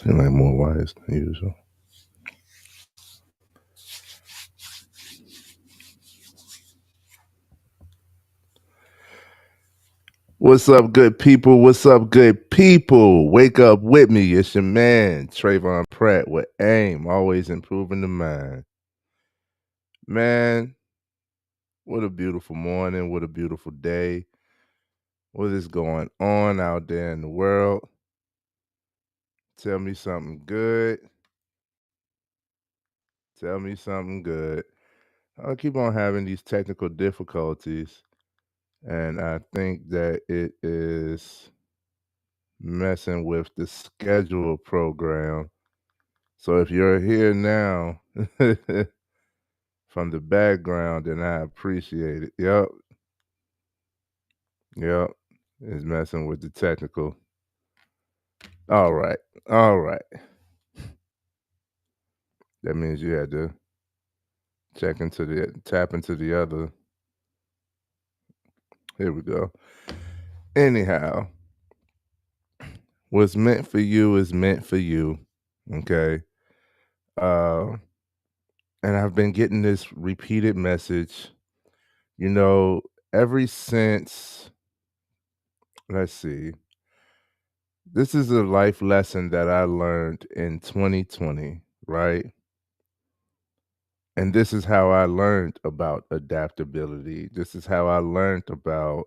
Seem like more wires than usual. What's up, good people? What's up, good people? Wake up with me. It's your man, Tresvon Pratt, with AIM, always improving the mind. Man, what a beautiful morning. What a beautiful day. What is going on out there in the world? Tell me something good. Tell me something good. I keep on having these technical difficulties, and I think that it is messing with the schedule program. So if you're here now from the background, then I appreciate it. Yep. Yep. It's messing with the technical. All right. All right. That means you had to tap into the other. Here we go. Anyhow, what's meant for you is meant for you. Okay. Uh, and I've been getting this repeated message, you know, ever since, let's see, this is a life lesson that I learned in 2020, right? And this is how I learned about adaptability. This is how I learned about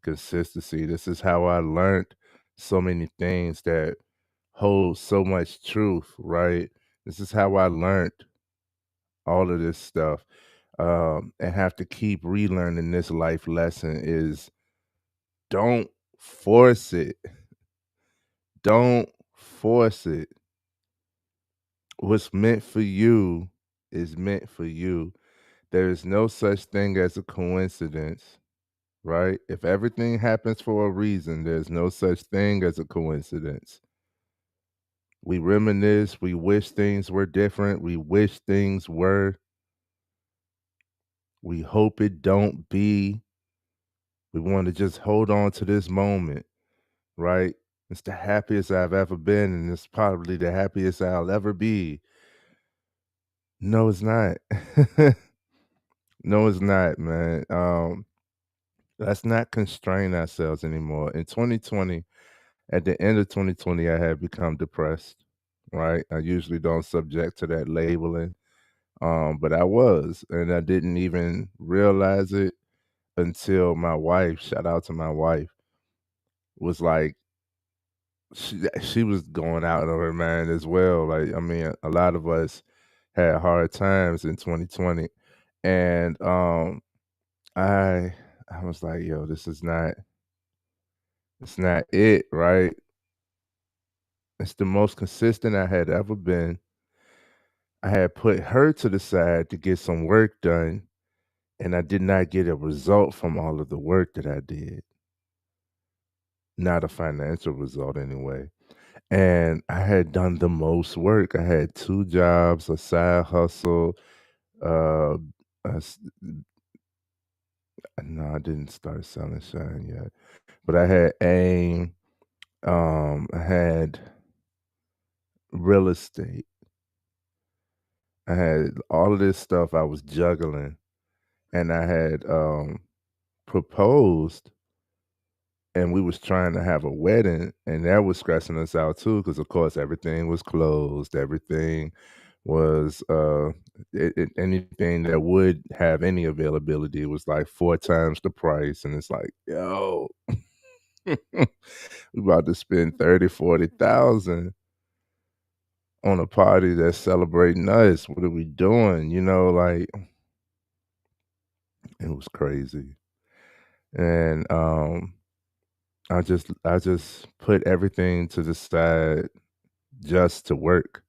consistency. This is how I learned so many things that hold so much truth, right? This is how I learned all of this stuff. And have to keep relearning this life lesson is don't force it. Don't force it. What's meant for you is meant for you. There is no such thing as a coincidence, right? If everything happens for a reason, there's no such thing as a coincidence. We reminisce, we wish things were different, we wish things were, we hope it don't be. We want to just hold on to this moment, right? It's the happiest I've ever been, and it's probably the happiest I'll ever be. No, it's not. No, it's not, man. Let's not constrain ourselves anymore. In 2020, at the end of 2020, I had become depressed, right? I usually don't subject to that labeling, but I was, and I didn't even realize it until my wife, shout out to my wife, was like, she was going out of her mind as well. Like, I mean, a lot of us had hard times in 2020, and I I was like, yo, this is not, it's not it, right? It's the most consistent I had ever been. I had put her to the side to get some work done, and I did not get a result from all of the work that I did. Not a financial result anyway. And I had done the most work. I had 2 jobs, a side hustle, uh, a s no, I didn't start selling Shine yet, but I had AIM, I had real estate. I had all of this stuff I was juggling, and I had, proposed, and we was trying to have a wedding, and that was stressing us out too, because of course, everything was closed, everything was, anything that would have any availability was, like, 4 times the price, and it's like, "Yo, we about to spend 30, 40,000 on a party that's celebrating us. What are we doing?" You know, like, it was crazy, and, I just put everything to the side just to work,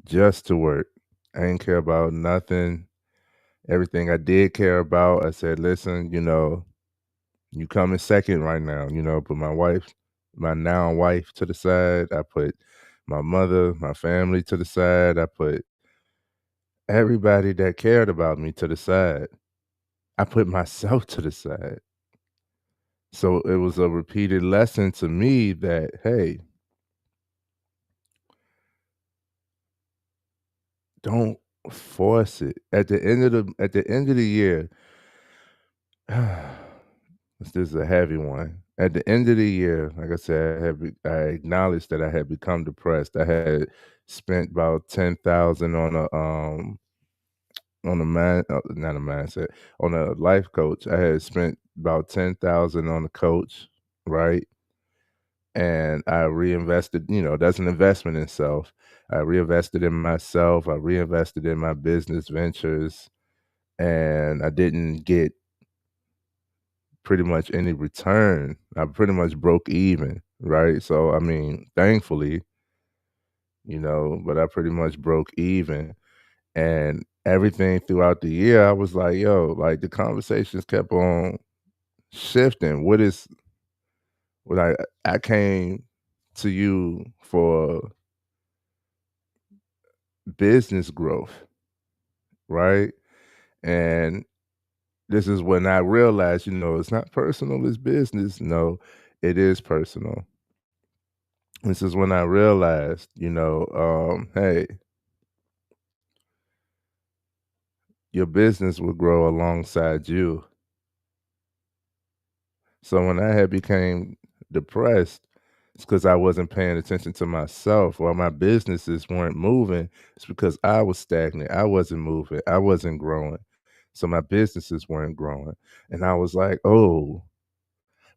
just to work. I didn't care about nothing. Everything I did care about, I said, "Listen, you coming second right now." Put my wife, my now wife, to the side. I put my mother, my family to the side. I put everybody that cared about me to the side. I put myself to the side. So it was a repeated lesson to me that, hey, don't force it. At the end of the year, this is a heavy one. At the end of the year, like I said, I acknowledged that I had become depressed. I had spent about 10,000 on a not a mindset, on a life coach. I had spent about 10,000 on a coach, right? And I reinvested, that's an investment in self. I reinvested in myself, I reinvested in my business ventures, and I didn't get pretty much any return. I pretty much broke even, right? So, I mean, thankfully, but I pretty much broke even. And everything throughout the year, I was like, yo, like the conversations kept on shifting. I came to you for business growth, right? And this is when I realized, it's not personal, it's business. No, it is personal. This is when I realized, hey, your business will grow alongside you. So when I had became depressed, it's because I wasn't paying attention to myself. While my businesses weren't moving, it's because I was stagnant. I wasn't moving. I wasn't growing. So my businesses weren't growing. And I was like, oh,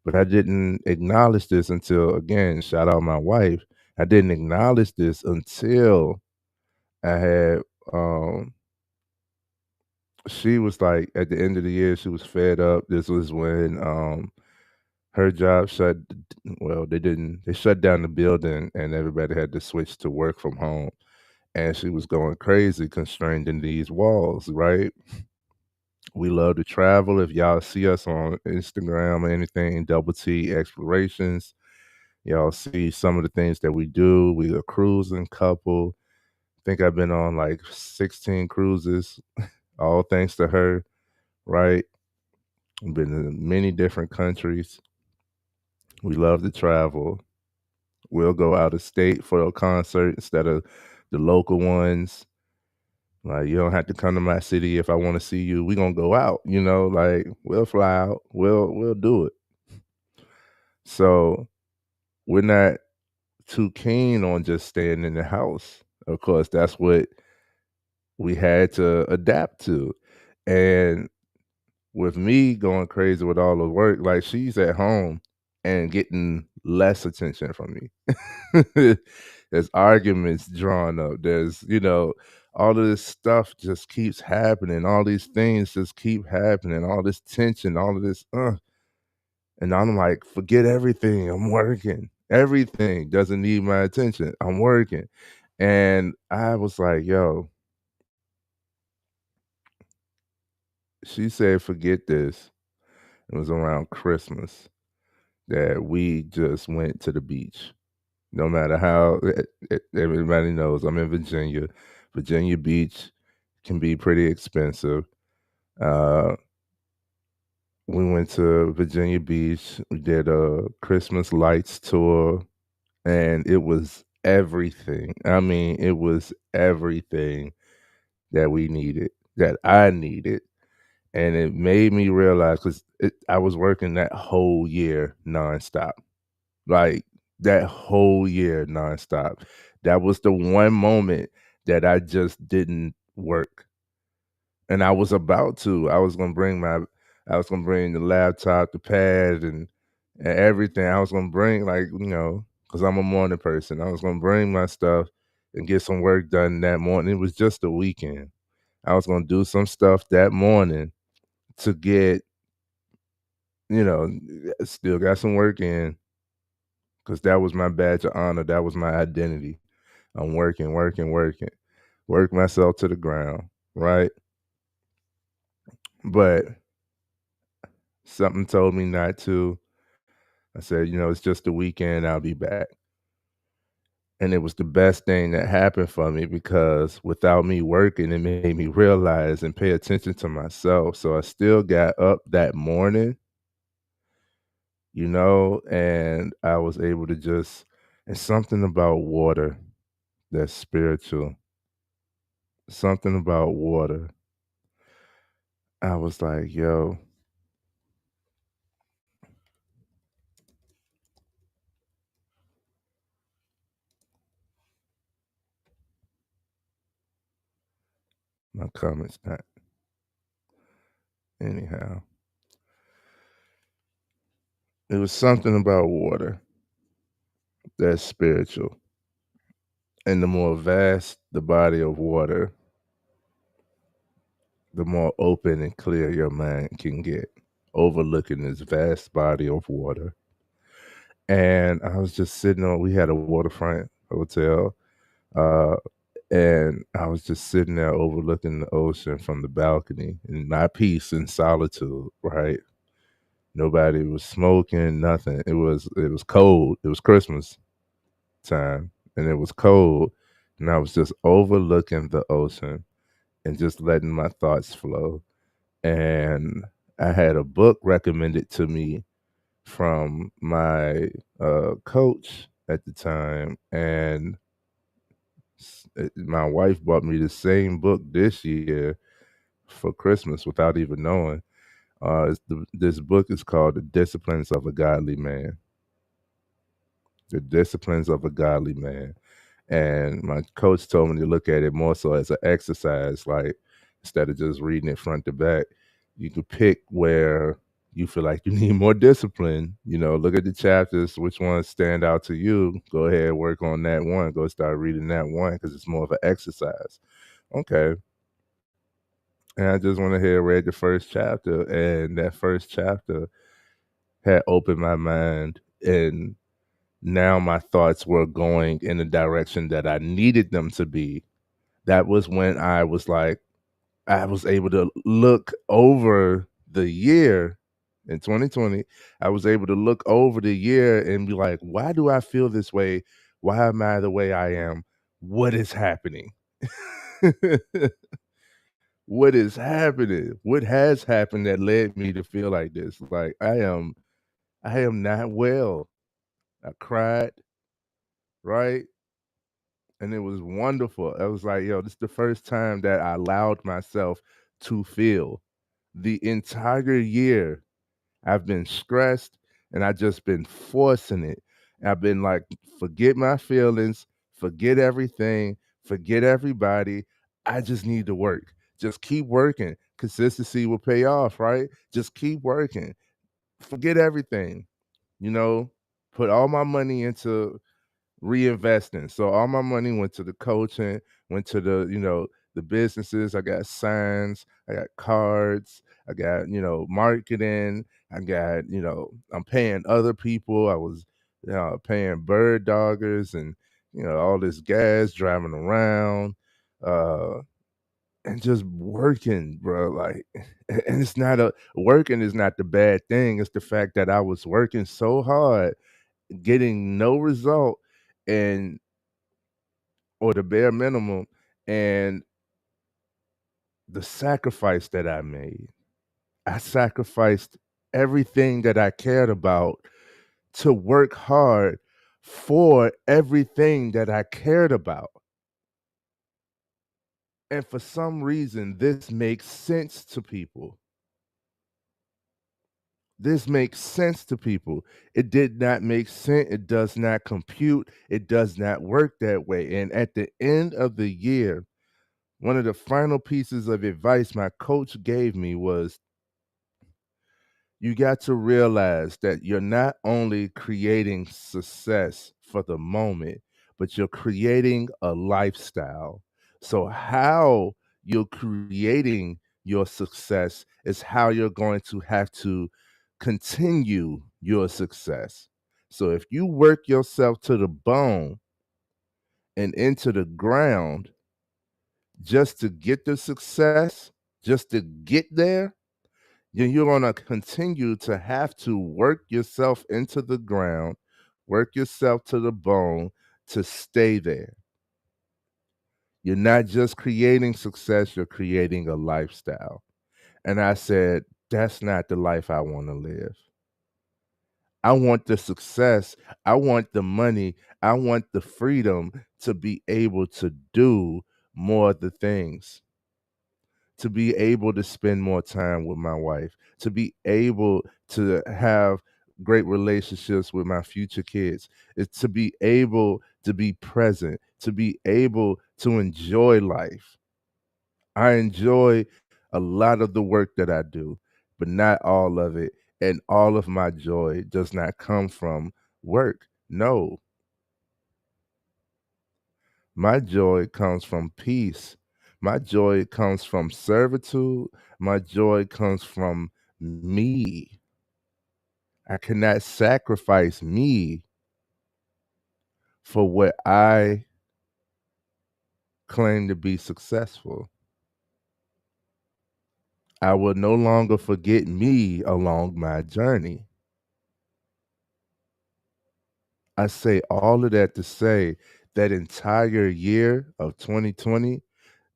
but I didn't acknowledge this until, again, shout out my wife. I didn't acknowledge this until I had, um, she was like, at the end of the year, she was fed up. This was when her job well, they shut down the building and everybody had to switch to work from home. And she was going crazy, constrained in these walls, right? We love to travel. If y'all see us on Instagram or anything, Double T Explorations, y'all see some of the things that we do. We a cruising couple. I think I've been on like 16 cruises, all thanks to her, right? We've been in many different countries. We love to travel. We'll go out of state for a concert instead of the local ones. Like, you don't have to come to my city if I want to see you. We gonna go out, like we'll fly out. We'll do it. So we're not too keen on just staying in the house. Of course, that's what we had to adapt to. And with me going crazy with all the work, like she's at home and getting less attention from me. There's arguments drawn up. There's, all of this stuff just keeps happening. All these things just keep happening. All this tension, all of this, and I'm like, forget everything. I'm working. Everything doesn't need my attention. I'm working. And I was like, yo, she said, forget this. It was around Christmas that we just went to the beach. No matter how, everybody knows I'm in Virginia. Virginia Beach can be pretty expensive. Uh, we went to Virginia Beach. We did a Christmas lights tour, and it was everything. I mean, it was everything that we needed, that I needed. And it made me realize because I was working that whole year nonstop, like that whole year nonstop. That was the one moment that I just didn't work, and I was about to. I was gonna bring the laptop, the pad, and everything. I was gonna bring because I'm a morning person. I was gonna bring my stuff and get some work done that morning. It was just a weekend. I was gonna do some stuff that morning to get, still got some work in because that was my badge of honor. That was my identity. I'm working, working, working, work myself to the ground, right? But something told me not to. I said, it's just a weekend. I'll be back. And it was the best thing that happened for me because without me working, it made me realize and pay attention to myself. So I still got up that morning, and I was able to and something about water that's spiritual. something about water. I was like, yo, my comments not anyhow. It was something about water that's spiritual. And the more vast the body of water, the more open and clear your mind can get, overlooking this vast body of water. And I was just sitting on, we had a waterfront hotel, uh, and I was just sitting there overlooking the ocean from the balcony in my peace and solitude, right? Nobody was smoking, nothing. It was cold. It was Christmas time and it was cold. And I was just overlooking the ocean and just letting my thoughts flow. And I had a book recommended to me from my coach at the time, and my wife bought me the same book this year for Christmas without even knowing. This book is called The Disciplines of a Godly Man. The Disciplines of a Godly Man. And my coach told me to look at it more so as an exercise, like instead of just reading it front to back, you could pick where you feel like you need more discipline. Look at the chapters, which ones stand out to you. Go ahead, work on that one. Go start reading that one because it's more of an exercise. Okay. And I just went ahead and read the first chapter, and that first chapter had opened my mind, and now my thoughts were going in the direction that I needed them to be. That was when I was able to look over the year in 2020. I was able to look over the year and be like, why do I feel this way? Why am I the way I am? What is happening? What is happening? What has happened that led me to feel like this? Like I am not well. I cried, right? And it was wonderful. I was like, yo, this is the first time that I allowed myself to feel. The entire year, I've been stressed and I just been forcing it. I've been like, forget my feelings, forget everything, forget everybody. I just need to work. Just keep working. Consistency will pay off, right? Just keep working. Forget everything, you know, put all my money into reinvesting. So all my money went to the coaching, went to the businesses. I got signs, I got cards, I got, marketing, I got, I'm paying other people. I was paying bird doggers and all this gas driving around. And just working, bro. Like, and it's not a working is not the bad thing. It's the fact that I was working so hard, getting no result, and or the bare minimum, and the sacrifice that I made. I sacrificed everything that I cared about to work hard for everything that I cared about. And for some reason, this makes sense to people. This makes sense to people. It did not make sense. It does not compute. It does not work that way. And at the end of the year, one of the final pieces of advice my coach gave me was, you got to realize that you're not only creating success for the moment, but you're creating a lifestyle. So, how you're creating your success is how you're going to have to continue your success. So, if you work yourself to the bone and into the ground just to get the success, just to get there, then you're going to continue to have to work yourself into the ground, work yourself to the bone to stay there. You're not just creating success, you're creating a lifestyle. And I said, that's not the life I want to live. I want the success. I want the money. I want the freedom to be able to do more of the things, to be able to spend more time with my wife, to be able to have great relationships with my future kids, it's to be able to be present, to be able to enjoy life. I enjoy a lot of the work that I do, but not all of it. And all of my joy does not come from work. No, my joy comes from peace. My joy comes from servitude. My joy comes from me. I cannot sacrifice me for what I claim to be successful. I will no longer forget me along my journey. I say all of that to say that entire year of 2020,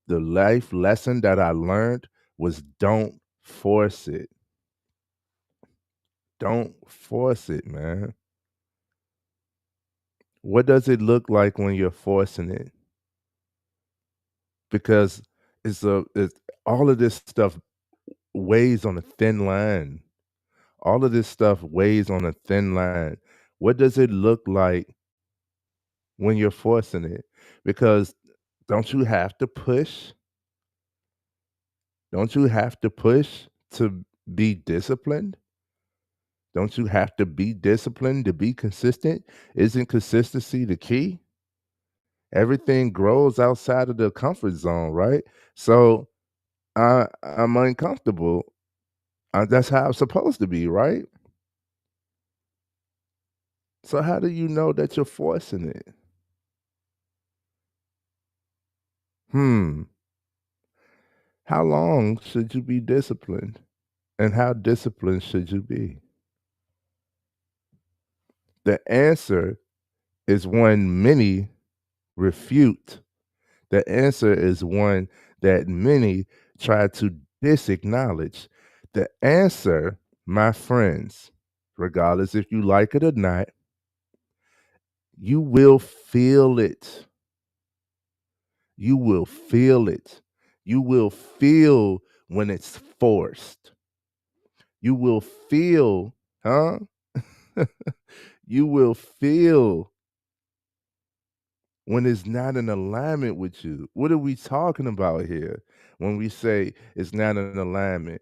the life lesson that I learned was don't force it. Don't force it, man. What does it look like when you're forcing it? Because it's all of this stuff weighs on a thin line. All of this stuff weighs on a thin line. What does it look like when you're forcing it? Because don't you have to push? Don't you have to push to be disciplined? Don't you have to be disciplined to be consistent? Isn't consistency the key? Everything grows outside of the comfort zone, right? So I'm uncomfortable. That's how I'm supposed to be, right? So how do you know that you're forcing it? Hmm. How long should you be disciplined? And how disciplined should you be? The answer is one many refute. The answer is one that many try to disacknowledge. The answer, my friends, regardless if you like it or not, you will feel it. You will feel it. You will feel when it's forced. You will feel, huh? You will feel when it's not in alignment with you. What are we talking about here when we say it's not in alignment?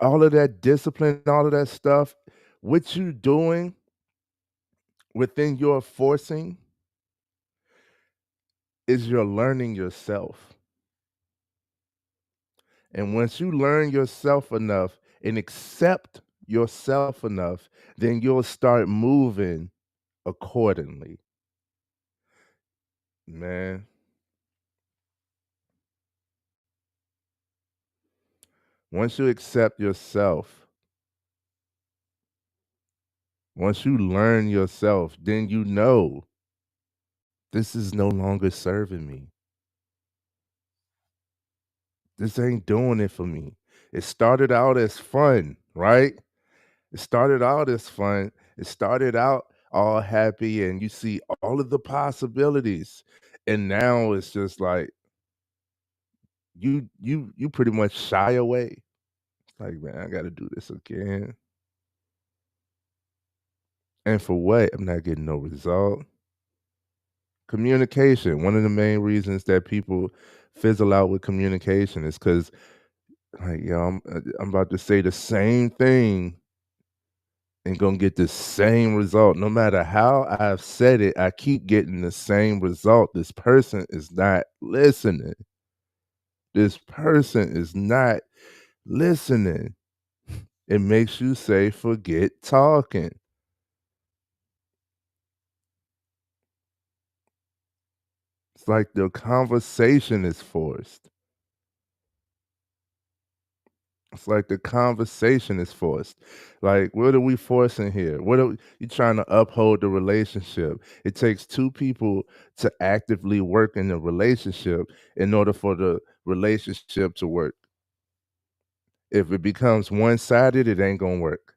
All of that discipline, all of that stuff, what you doing within your forcing is you're learning yourself. And once you learn yourself enough and accept yourself enough, then you'll start moving accordingly. Man, once you accept yourself, once you learn yourself, then you know this is no longer serving me. This ain't doing it for me. It started out as fun, right? It started out as fun. It started out all happy and you see all of the possibilities. And now it's just like you pretty much shy away. It's like, man, I gotta do this again. And for what? I'm not getting no result. Communication. One of the main reasons that people fizzle out with communication is because like, yo, I'm about to say the same thing and gonna get the same result. No matter how I've said it, I keep getting the same result. This person is not listening. This person is not listening. It makes you say, forget talking. It's like the conversation is forced. It's like the conversation is forced. Like, what are we forcing here? What are you trying to uphold the relationship? It takes two people to actively work in the relationship in order for the relationship to work. If it becomes one-sided, it ain't gonna work.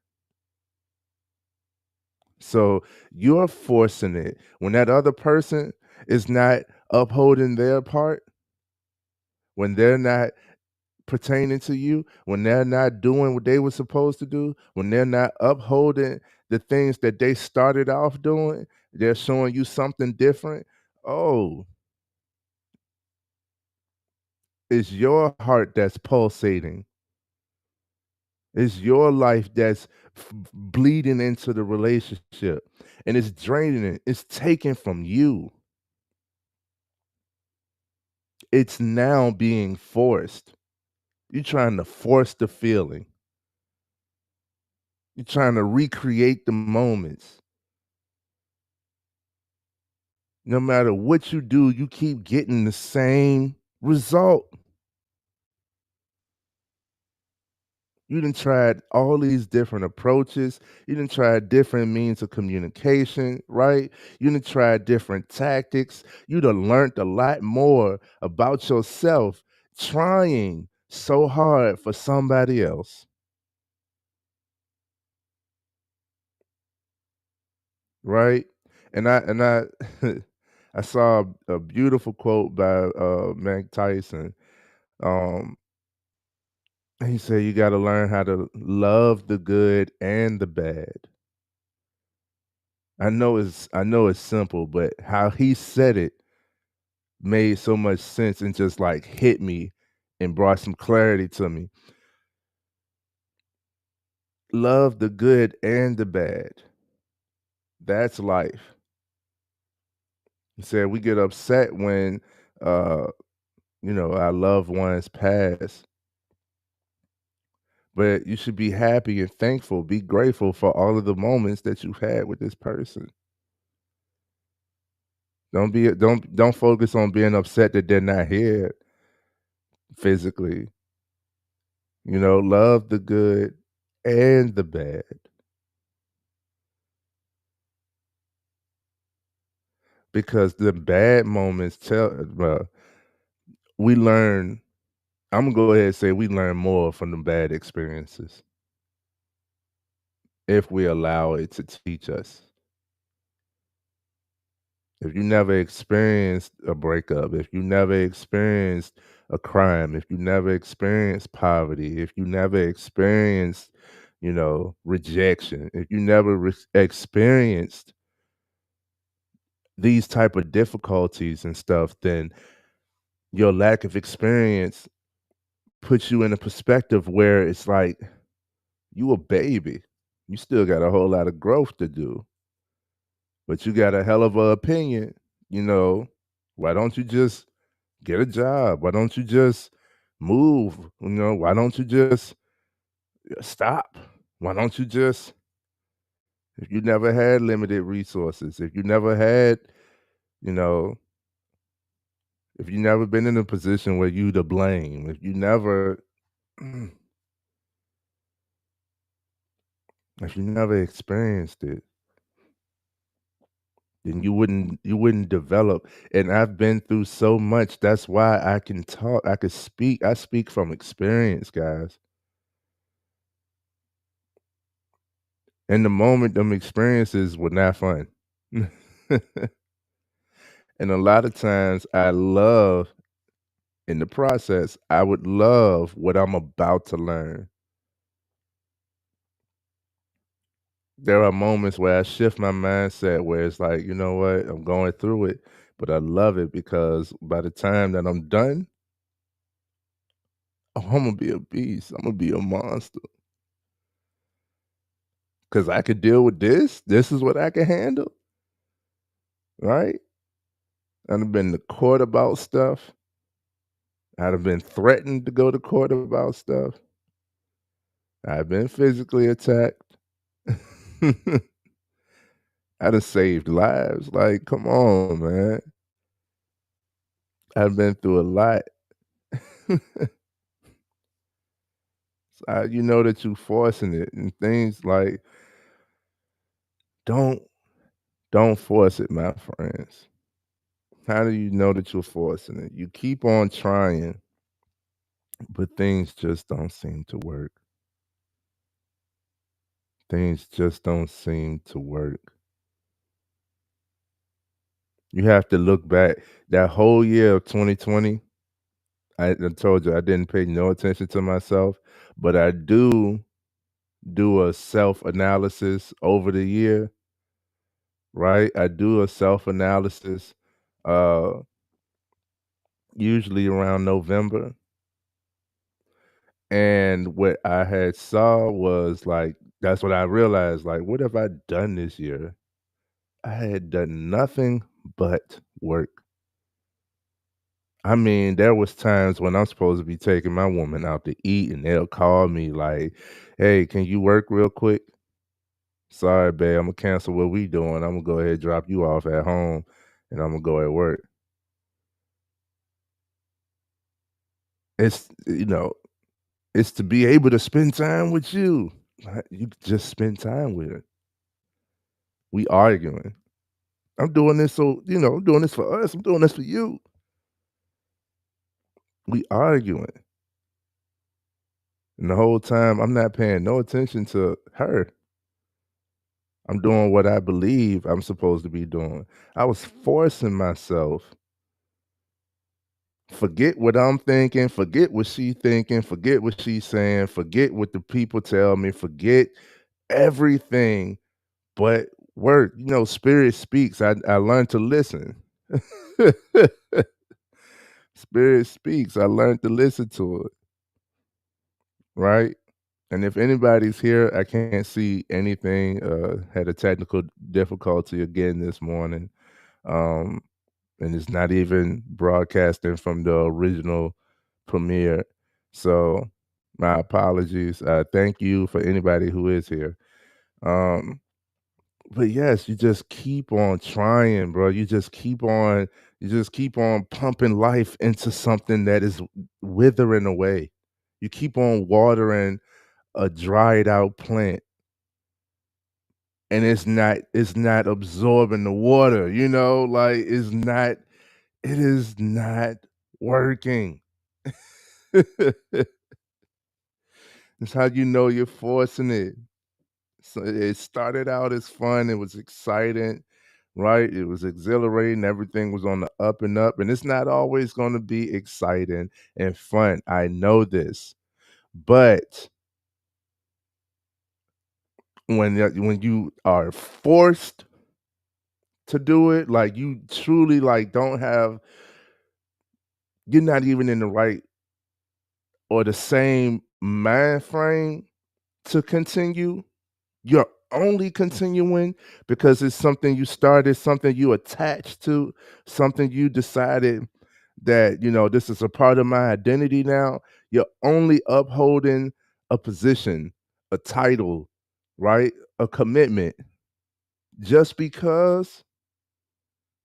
So you're forcing it when that other person is not upholding their part, when they're not pertaining to you, when they're not doing what they were supposed to do, when they're not upholding the things that they started off doing, they're showing you something different. Oh, it's your heart that's pulsating. It's your life that's bleeding into the relationship and it's draining it. It's taken from you. It's now being forced. You're trying to force the feeling. You're trying to recreate the moments. No matter what you do, you keep getting the same result. You done tried all these different approaches. You done tried different means of communication, right? You done tried different tactics. You done learned a lot more about yourself trying so hard for somebody else, right? And I I saw a beautiful quote by Mike Tyson. Um, he said you got to learn how to love the good and the bad. I know it's simple, but how he said it made so much sense and just like hit me and brought some clarity to me. Love the good and the bad. That's life. He said we get upset when uh our loved ones pass, but you should be happy and thankful, be grateful for all of the moments that you've had with this person. Don't focus on being upset that they're not here physically. Love the good and the bad because the bad moments we learn. I'm gonna go ahead and say we learn more from the bad experiences if we allow it to teach us. If you never experienced a breakup, if you never experienced a crime, if you never experienced poverty, if you never experienced, rejection, if you never experienced these type of difficulties and stuff, then your lack of experience puts you in a perspective where it's like you a baby. You still got a whole lot of growth to do, but you got a hell of a opinion, you know. Why don't you just get a job? Why don't you just move? Why don't you just stop? Why don't you just if you never had limited resources, if you never had, you know, if you never been in a position where you to blame, if you never if you never experienced it, then you wouldn't develop. And I've been through so much. That's why I can talk. I can speak. I speak from experience, guys. In the moment, them experiences were not fun. And a lot of times I love in the process, I would love what I'm about to learn. There are moments where I shift my mindset where it's like, you know what, I'm going through it, but I love it because by the time that I'm done, oh, I'm gonna be a beast. I'm gonna be a monster. Cause I could deal with this. This is what I can handle, right? I've been to court about stuff. I'd have been threatened to go to court about stuff. I've been physically attacked. I'd have saved lives. Like, come on, man. I've been through a lot. You know that you forcing it and things like don't don't force it, my friends. How do you know that you're forcing it? You keep on trying, but things just don't seem to work. Things just don't seem to work. You have to look back. That whole year of 2020, I told you I didn't pay no attention to myself, but I do a self-analysis over the year, right? I do a self-analysis, uh, usually around November, and what I had saw was, like that's what I realized, like, what have I done this year? I had done nothing but work. I mean, there was times when I'm supposed to be taking my woman out to eat, and they'll call me like, "Hey, can you work real quick?" "Sorry, babe, Imma cancel what we doing. Imma go ahead and drop you off at home, and Imma go at work." It's to be able to spend time with you. You just spend time with her. We arguing. I'm doing this I'm doing this for us. I'm doing this for you. We arguing. And the whole time, I'm not paying no attention to her. I'm doing what I believe I'm supposed to be doing. I was forcing myself. Forget what I'm thinking, forget what she thinking, forget what she's saying, forget what the people tell me, forget everything but work. Spirit speaks. I learned to listen. Spirit speaks. I learned to listen to it, right? And if anybody's here, I can't see anything. Had a technical difficulty again this morning. Um, and it's not even broadcasting from the original premiere. So my apologies. Thank you for anybody who is here. Um, but yes, you just keep on trying, bro. You just keep on pumping life into something that is withering away. You keep on watering a dried out plant, and it's not absorbing the water, like it is not working. It's how you know you're forcing it. So it started out as fun, it was exciting, right? It was exhilarating, everything was on the up and up, and it's not always gonna be exciting and fun. I know this. But when you are forced to do it, like you truly like don't have you're not even in the right or the same mind frame to continue. You're only continuing because it's something you started, something you attached to, something you decided that, this is a part of my identity now. You're only upholding a position, a title, right? A commitment just because,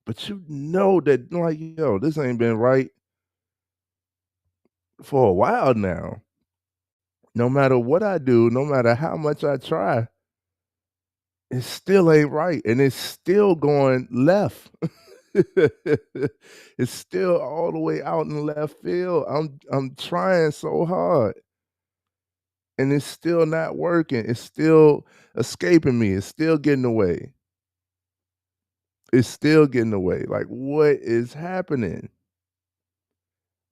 but you know that, like, yo, this ain't been right for a while now. No matter what I do, no matter how much I try, it still ain't right, and it's still going left. It's still all the way out in left field. I'm trying so hard, and it's still not working. It's still escaping me. It's still getting away. It's still getting away. Like, what is happening?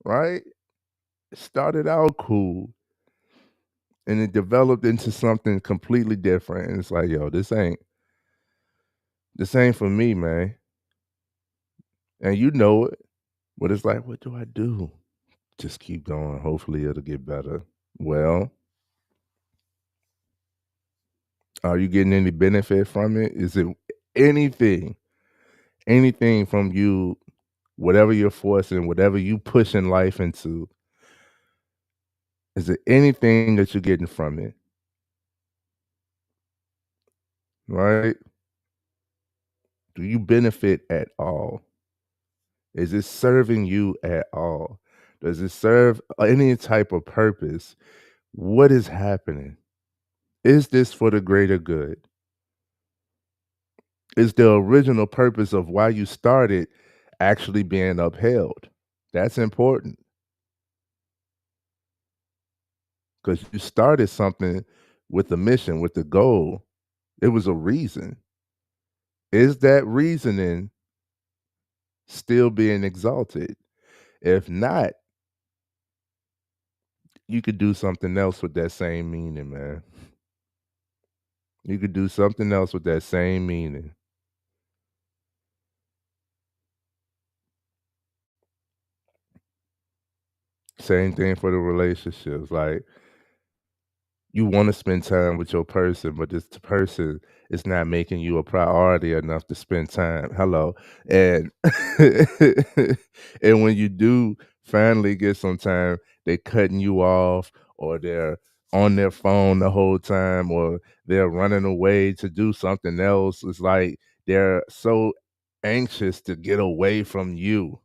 Right? It started out cool, and it developed into something completely different. And it's like, yo, this ain't for me, man. And you know it. But it's like, what do I do? Just keep going. Hopefully it'll get better. Well, are you getting any benefit from it? Is it anything, anything from you, whatever you're forcing, whatever you pushing life into, is it anything that you're getting from it? Right? Do you benefit at all? Is it serving you at all? Does it serve any type of purpose? What is happening? Is this for the greater good? Is the original purpose of why you started actually being upheld? That's important because you started something with a mission, with a goal. It was a reason. Is that reasoning still being exalted. If not, you could do something else with that same meaning, man. You could do something else with that same meaning. Same thing for the relationships. Like, you want to spend time with your person, but this person is not making you a priority enough to spend time. Hello. And and when you do finally get some time, they cutting you off, or they're on their phone the whole time, or they're running away to do something else. It's like they're so anxious to get away from you.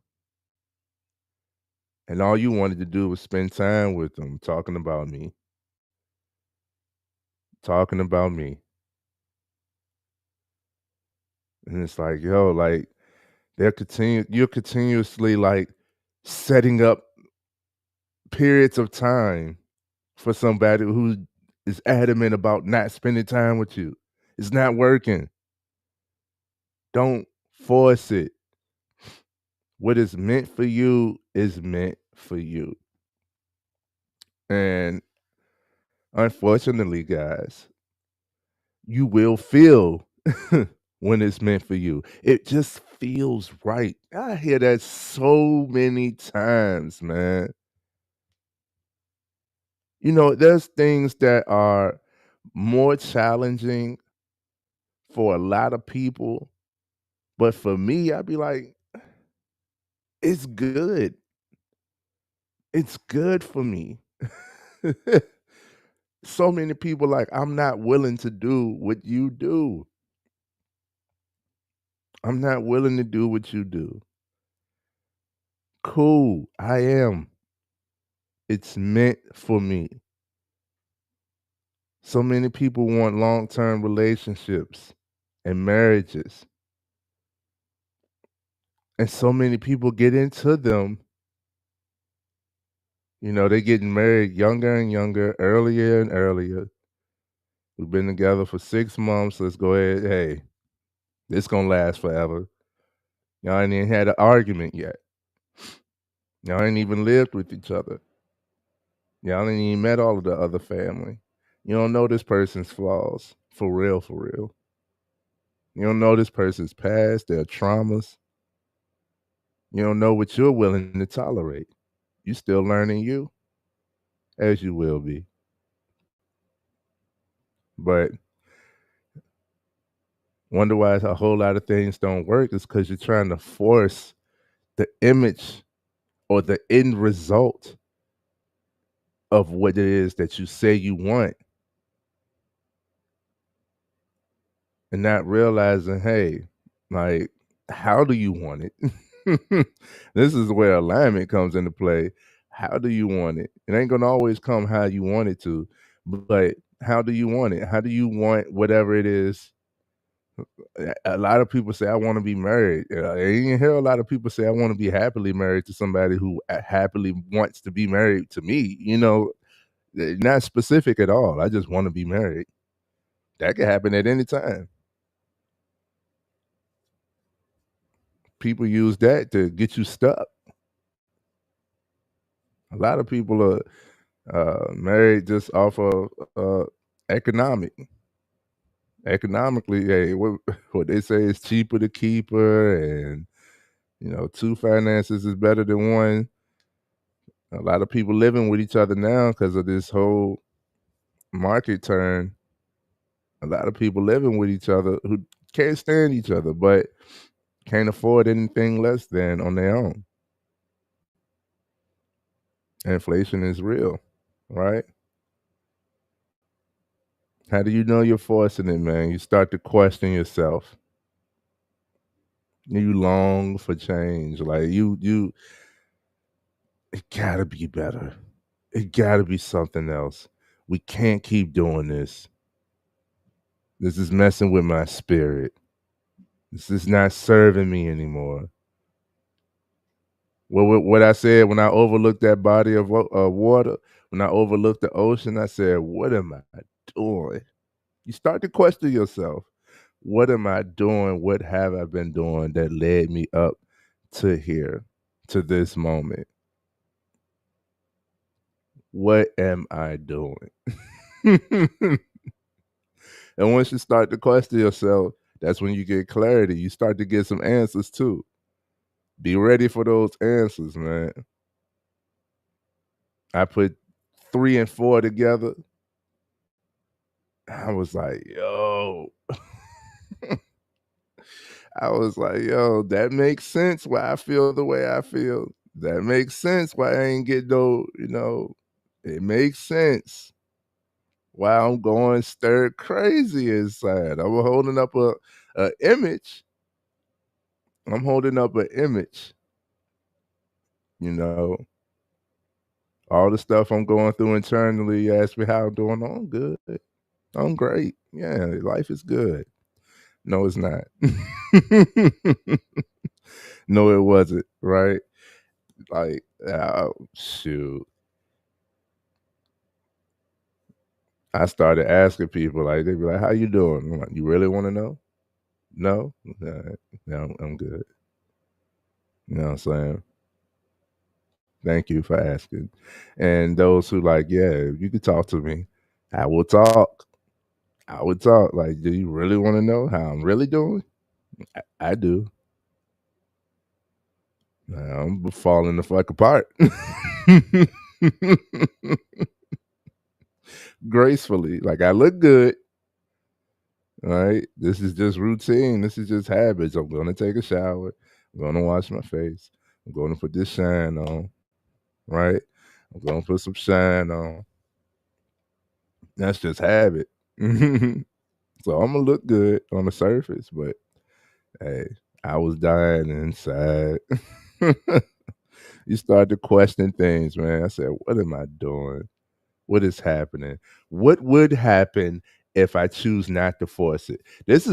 And all you wanted to do was spend time with them, talking about me. And it's like, yo, like you're continuously like setting up periods of time for somebody who is adamant about not spending time with you. It's not working. Don't force it. What is meant for you is meant for you. And unfortunately, guys, you will feel when it's meant for you. It just feels right. I hear that so many times, man. You know, there's things that are more challenging for a lot of people, but for me, I'd be like, it's good. It's good for me. So many people like, I'm not willing to do what you do. I'm not willing to do what you do. Cool, I am. It's meant for me. So many people want long-term relationships and marriages. And so many people get into them. You know, they're getting married younger and younger, earlier and earlier. We've been together for 6 months. Let's go ahead. Hey, this gonna last forever. Y'all ain't even had an argument yet. Y'all ain't even lived with each other. Y'all ain't even met all of the other family. You don't know this person's flaws. For real, for real. You don't know this person's past, their traumas. You don't know what you're willing to tolerate. You still learning you, as you will be. But wonder why a whole lot of things don't work is because you're trying to force the image or the end result of what it is that you say you want, and not realizing, hey, like, how do you want it? This is where alignment comes into play. How do you want it? It ain't gonna always come how you want it to, but how do you want it? How do you want whatever it is? A lot of people say, I want to be married. You hear a lot of people say, I want to be happily married to somebody who happily wants to be married to me. You know, not specific at all. I just want to be married. That could happen at any time. People use that to get you stuck. A lot of people are married just off of economic. Economically, hey, what they say is cheaper to keep her, and you know, two finances is better than one. A lot of people living with each other now because of this whole market turn. A lot of people living with each other who can't stand each other, but can't afford anything less than on their own. Inflation is real, right? How do you know you're forcing it, man? You start to question yourself. You long for change. Like it gotta be better. It gotta be something else. We can't keep doing this. This is messing with my spirit. This is not serving me anymore. What I said when I overlooked that body of water, when I overlooked the ocean, I said, "What am I doing?" You start to question yourself. What am I doing? What have I been doing that led me up to here, to this moment. What am I doing? And once you start to question yourself, that's when you get clarity. You start to get some answers too. Be ready for those answers, man. I put 3 and 4 together. I was like, yo. I was like, yo, that makes sense why I feel the way I feel. That makes sense why I ain't get no, it makes sense why I'm going stir crazy inside. I'm holding up a image. I'm holding up an image, you know. All the stuff I'm going through internally, you ask me how I'm doing. Oh, I'm good. I'm great. Yeah, life is good. No, it's not. No, it wasn't, right? Like, oh, shoot. I started asking people, like, they'd be like, "How you doing?" I'm like, "You really want to know?" No, no, I'm good. You know what I'm saying? Thank you for asking. And those who like, yeah, you can talk to me. I will talk. I would talk. Like, do you really want to know how I'm really doing? I do. I'm falling the fuck apart. Gracefully. Like, I look good. All right. This is just routine. This is just habits. I'm going to take a shower. I'm going to wash my face. I'm going to put this shine on. Right. I'm going to put some shine on. That's just habit. So I'm going to look good on the surface, but hey, I was dying inside. You start to question things, man. I said, what am I doing? What is happening? What would happen if I choose not to force it? This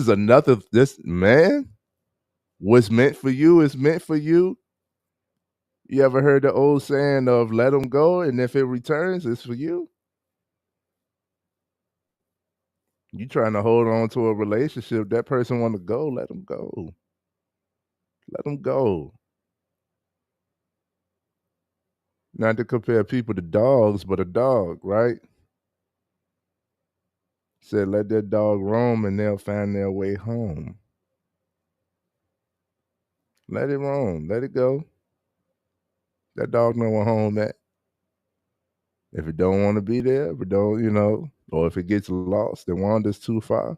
man, what's meant for you is meant for you. You ever heard the old saying of let them go, and if it returns, it's for you? You trying to hold on to a relationship, that person want to go, let them go. Let them go. Not to compare people to dogs, but a dog, right? Said let that dog roam and they'll find their way home. Let it roam. Let it go. That dog know where home at. If it don't want to be there, if it don't, or if it gets lost and wanders too far,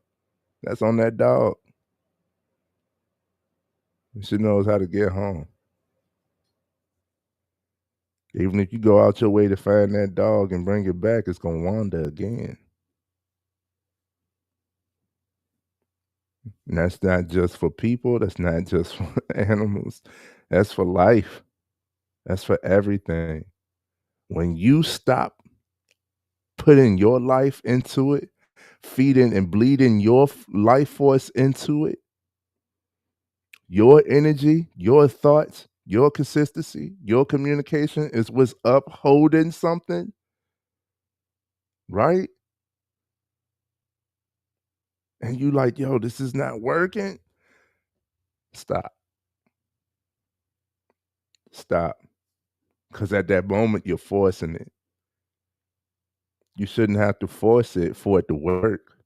that's on that dog. She knows how to get home. Even if you go out your way to find that dog and bring it back, it's gonna wander again. And that's not just for people, that's not just for animals. That's for life. That's for everything. When you stop putting your life into it, feeding and bleeding your life force into it, your energy, your thoughts, your consistency, your communication is what's upholding something, right? And you like, yo, this is not working. Stop. Stop. Because at that moment, you're forcing it. You shouldn't have to force it for it to work.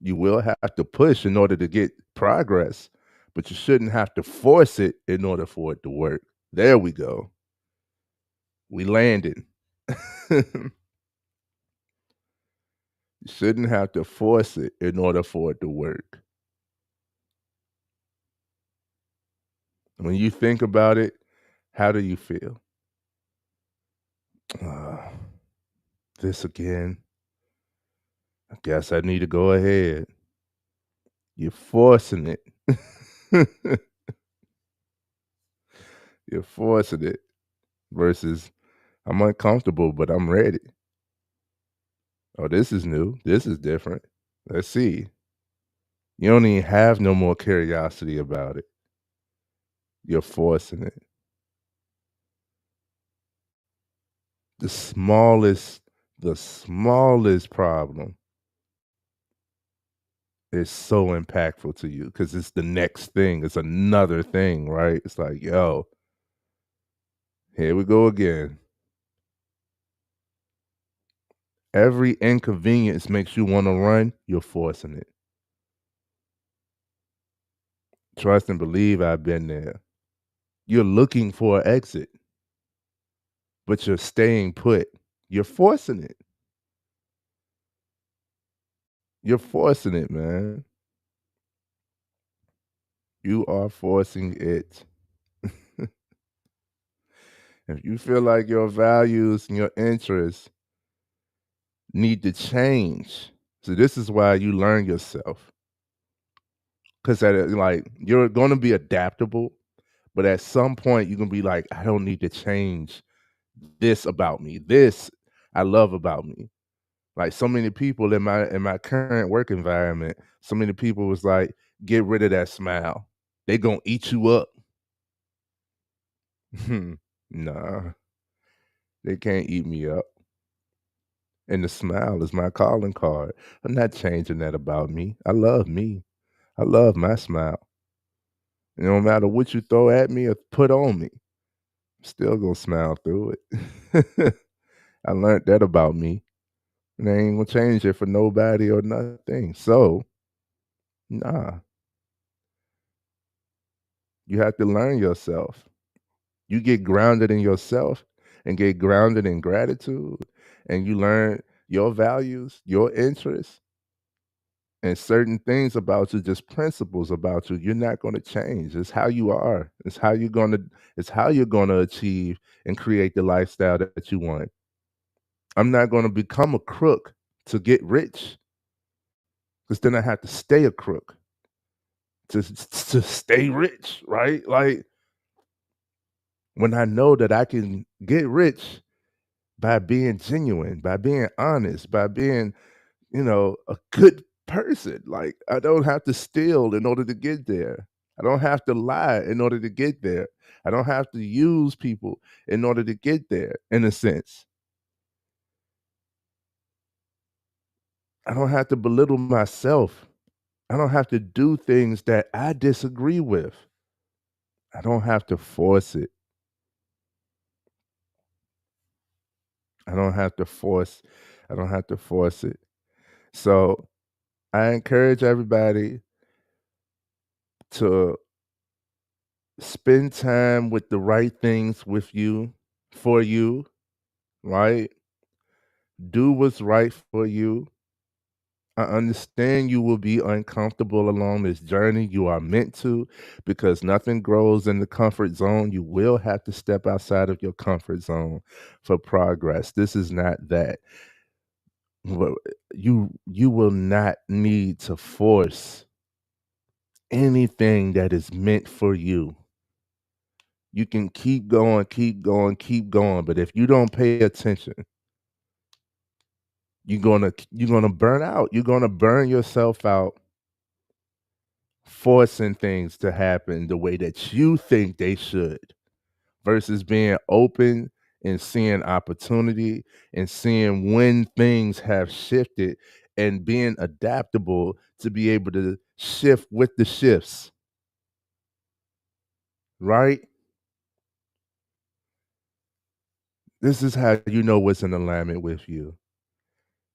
You will have to push in order to get progress, but you shouldn't have to force it in order for it to work. There we go. We landed. You shouldn't have to force it in order for it to work. When you think about it, how do you feel? Uh, this again. I guess I need to go ahead. You're forcing it. You're forcing it versus I'm uncomfortable, but I'm ready. Oh, this is new. This is different. Let's see. You don't even have no more curiosity about it. You're forcing it. The smallest, the smallest problem is so impactful to you because it's the next thing. It's another thing, right? It's like, yo, here we go again. Every inconvenience makes you want to run, you're forcing it. Trust and believe I've been there. You're looking for an exit, but you're staying put. You're forcing it. You're forcing it, man. You are forcing it. If you feel like your values and your interests need to change, so this is why you learn yourself. Because like you're going to be adaptable, but at some point you're gonna be like, I don't need to change this about me. This I love about me. Like so many people in my current work environment, so many people was like, get rid of that smile. They gonna eat you up. Nah, they can't eat me up. And the smile is my calling card. I'm not changing that about me. I love me. I love my smile. No matter what you throw at me or put on me, I'm still gonna smile through it. I learned that about me. And I ain't gonna change it for nobody or nothing. So, nah, you have to learn yourself. You get grounded in yourself and get grounded in gratitude, and you learn your values, your interests, and certain things about you, just principles about you, you're not gonna change. It's how you are. It's how you're gonna achieve and create the lifestyle that you want. I'm not gonna become a crook to get rich, because then I have to stay a crook to stay rich, right? Like when I know that I can get rich by being genuine, by being honest, by being, a good person. Like I don't have to steal in order to get there. I don't have to lie in order to get there. I don't have to use people in order to get there, in a sense. I don't have to belittle myself. I don't have to do things that I disagree with. I don't have to force it. I don't have to force I don't have to force it. So, I encourage everybody to spend time with the right things with you, for you, right? Do what's right for you. I understand you will be uncomfortable along this journey. You are meant to, because nothing grows in the comfort zone. You will have to step outside of your comfort zone for progress. This is not that. Well, you will not need to force anything that is meant for you. You can keep going, keep going, keep going, but if you don't pay attention, you're gonna burn out. You're gonna burn yourself out forcing things to happen the way that you think they should, versus being open and seeing opportunity and seeing when things have shifted and being adaptable to be able to shift with the shifts, right? This is how you know what's in alignment with you.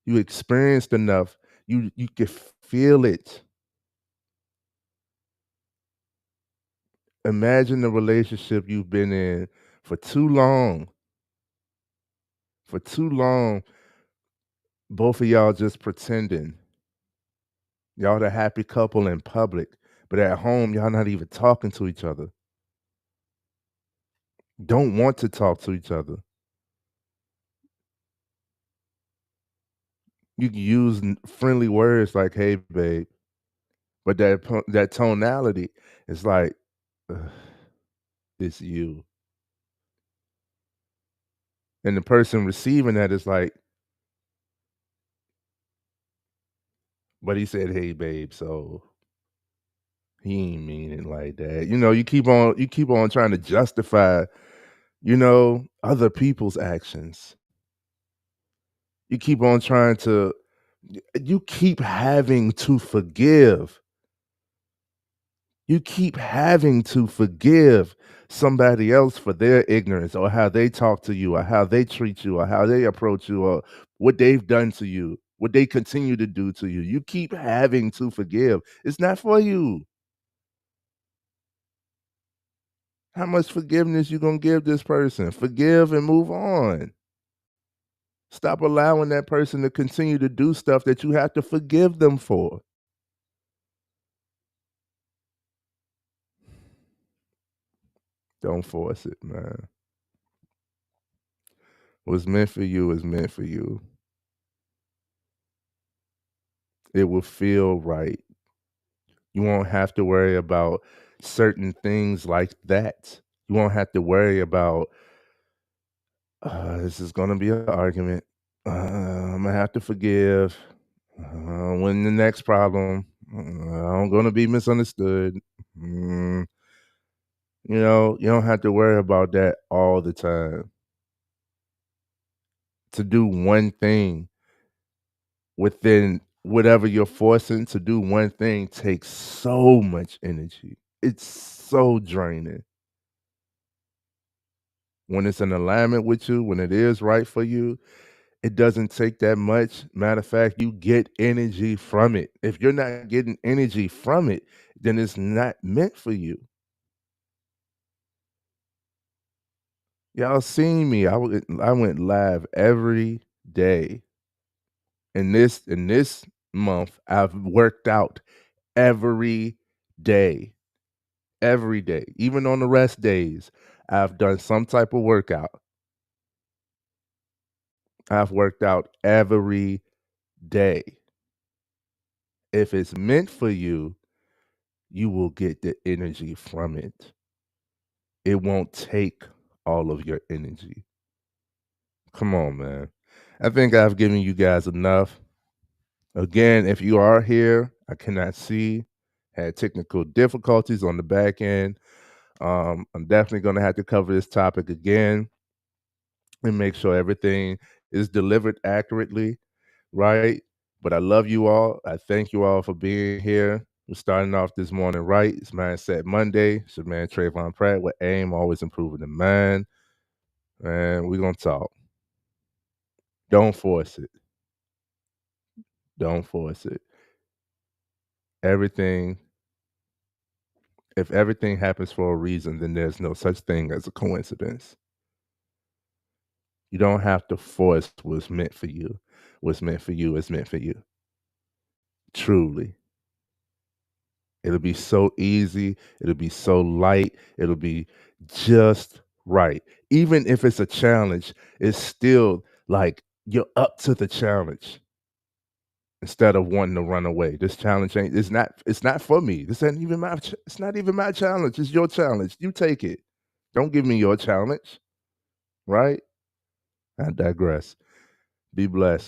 You experienced enough, you can feel it. Imagine the relationship you've been in for too long, for too long, both of y'all just pretending. Y'all the happy couple in public, but at home, y'all not even talking to each other. Don't want to talk to each other. You can use friendly words like, "Hey, babe," but that tonality is like, "Ugh, it's you," and the person receiving that is like, "But he said, hey, babe, so he ain't mean it like that." You keep on trying to justify, other people's actions. You keep on trying to You keep having to forgive. You keep having to forgive somebody else for their ignorance or how they talk to you or how they treat you or how they approach you or what they've done to you, what they continue to do to you. You keep having to forgive. It's not for you. How much forgiveness you gonna give this person? Forgive and move on. Stop allowing that person to continue to do stuff that you have to forgive them for. Don't force it, man. What's meant for you is meant for you. It will feel right. You won't have to worry about certain things like that. You won't have to worry about, this is gonna be an argument. Imma have to forgive. When the next problem, I'm gonna be misunderstood. Mm, you don't have to worry about that all the time. To do one thing within whatever you're forcing to do one thing takes so much energy. It's so draining. When it's in alignment with you, when it is right for you, it doesn't take that much. Matter of fact, you get energy from it. If you're not getting energy from it, then it's not meant for you. Y'all seen me. I went live every day. In this month, I've worked out every day. Every day. Even on the rest days, I've done some type of workout. I've worked out every day. If it's meant for you, you will get the energy from it. It won't take all of your energy. Come on, man. I think I've given you guys enough. Again, if you are here, I cannot see. Had technical difficulties on the back end. I'm definitely going to have to cover this topic again and make sure everything is delivered accurately, right? But I love you all. I thank you all for being here. We're starting off this morning right. It's Mindset Monday. It's your man Tresvon Pratt with AIM, always improving the mind. And we're gonna talk. Don't force it. Don't force it. Everything, if everything happens for a reason, then there's no such thing as a coincidence. You don't have to force what's meant for you. What's meant for you is meant for you. Truly. It'll be so easy. It'll be so light. It'll be just right. Even if it's a challenge, it's still like you're up to the challenge instead of wanting to run away. This challenge ain't it's not for me. This ain't even it's not even my challenge. It's your challenge. You take it. Don't give me your challenge, right? I digress. Be blessed.